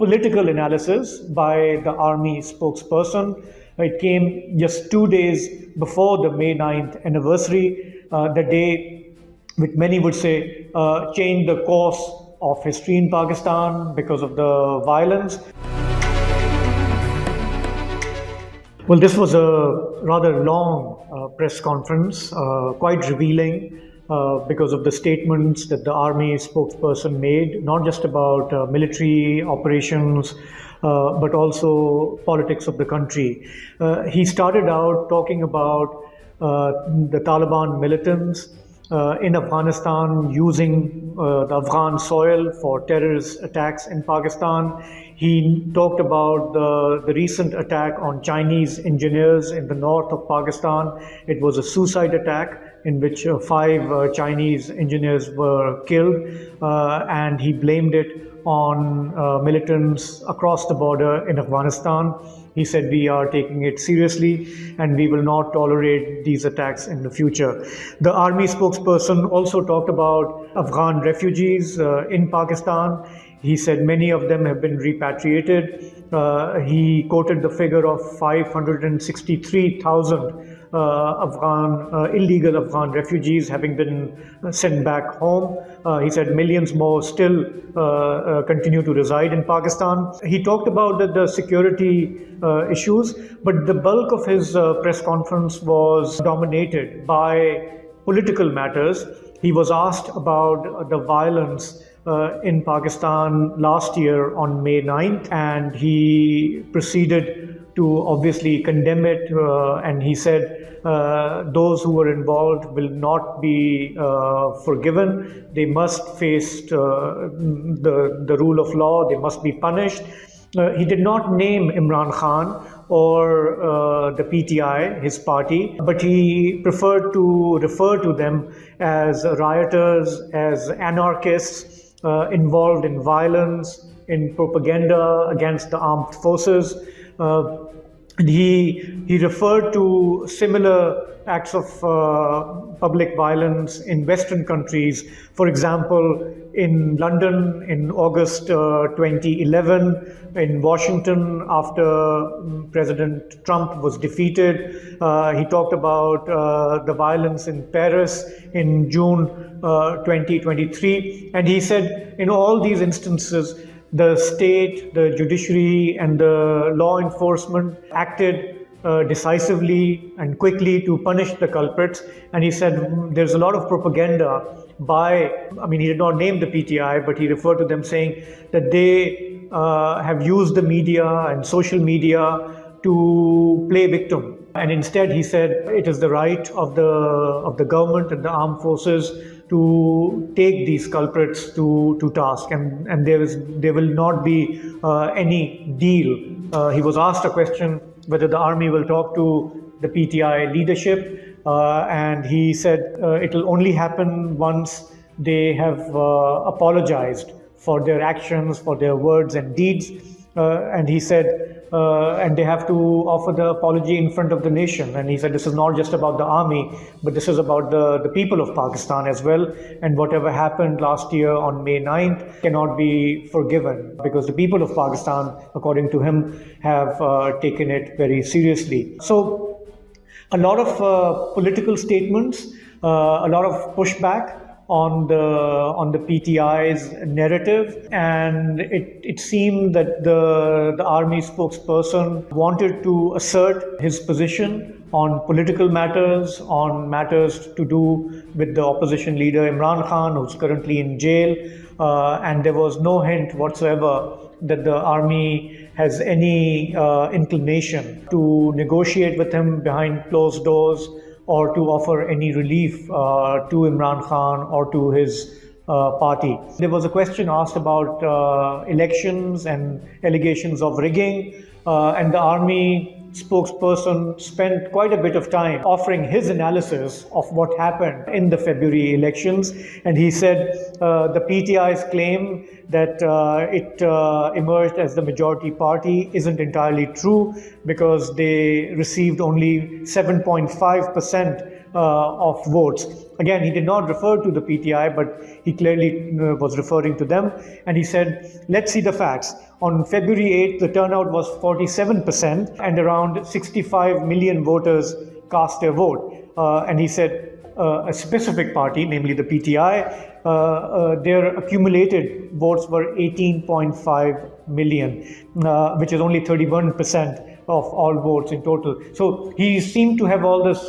political analysis by the army spokesperson. It came just 2 days before the May 9th anniversary, the day which many would say changed the course of history in Pakistan because of the violence. Well, this was a rather long press conference, quite revealing because of the statements that the army spokesperson made, not just about military operations, but also politics of the country. He started out talking about the Taliban militants in Afghanistan using the Afghan soil for terrorist attacks in Pakistan. He talked about the recent attack on Chinese engineers in the north of Pakistan. It was a suicide attack in which 5 Chinese engineers were killed, and he blamed it on militants across the border in Afghanistan. He said, we are taking it seriously and we will not tolerate these attacks in the future. The army spokesperson also talked about Afghan refugees in Pakistan. He said many of them have been repatriated. He quoted the figure of 563,000 illegal Afghan refugees having been sent back home. He said millions more still continue to reside in Pakistan. He talked about the security issues, but the bulk of his press conference was dominated by political matters. He was asked about the violence in Pakistan last year on May 9th, and he proceeded to obviously condemn it, and he said those who were involved will not be forgiven. They must face the rule of law. They must be punished. He did not name Imran Khan or the PTI, his party, but he preferred to refer to them as rioters, as anarchists, involved in violence, in propaganda against the armed forces. He referred to similar acts of public violence in Western countries. For example, in London in August 2011, in Washington after President Trump was defeated. He talked about the violence in Paris in June 2023. And he said in all these instances, the state, the judiciary, and the law enforcement acted decisively and quickly to punish the culprits. And he said there's a lot of propaganda by, he did not name the PTI, but he referred to them saying that they have used the media and social media to play victim. And instead, he said it is the right of the government and the armed forces to take these culprits to task, and there will not be any deal. He was asked a question whether the army will talk to the PTI leadership, and he said it will only happen once they have apologized for their actions, for their words and deeds. And he said, and they have to offer the apology in front of the nation. And he said, this is not just about the army, but this is about the people of Pakistan as well. And whatever happened last year on May 9th cannot be forgiven, because the people of Pakistan, according to him, have taken it very seriously. So a lot of political statements, a lot of pushback on the PTI's narrative, and it seemed that the army spokesperson wanted to assert his position on political matters, on matters to do with the opposition leader Imran Khan, who's currently in jail, and there was no hint whatsoever that the army has any inclination to negotiate with him behind closed doors, or to offer any relief to Imran Khan or to his party. There was a question asked about elections and allegations of rigging, and the army spokesperson spent quite a bit of time offering his analysis of what happened in the February elections. And he said the PTI's claim that it emerged as the majority party isn't entirely true, because they received only 7.5% of votes. Again, he did not refer to the PTI, but he clearly was referring to them. And he said, let's see the facts. On February 8th, the turnout was 47%, and around 65 million voters cast their vote. And he said a specific party, namely the PTI, their accumulated votes were 18.5 million, which is only 31% of all votes in total. So he seemed to have all this,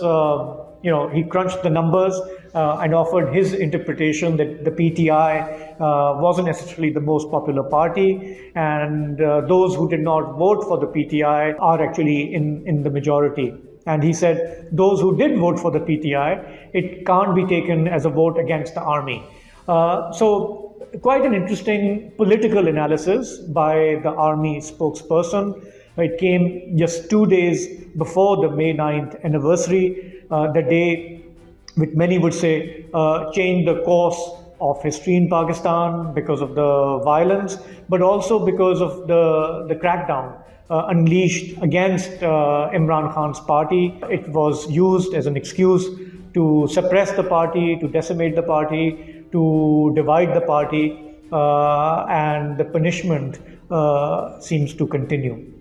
he crunched the numbers and offered his interpretation that the PTI wasn't necessarily the most popular party, and those who did not vote for the PTI are actually in the majority. And he said those who did vote for the PTI, it can't be taken as a vote against the army. So quite an interesting political analysis by the army spokesperson. It came just 2 days before the May 9th anniversary, the day which many would say changed the course of history in Pakistan because of the violence, but also because of the crackdown unleashed against Imran Khan's party. It was used as an excuse to suppress the party, to decimate the party, to divide the party, and the punishment seems to continue.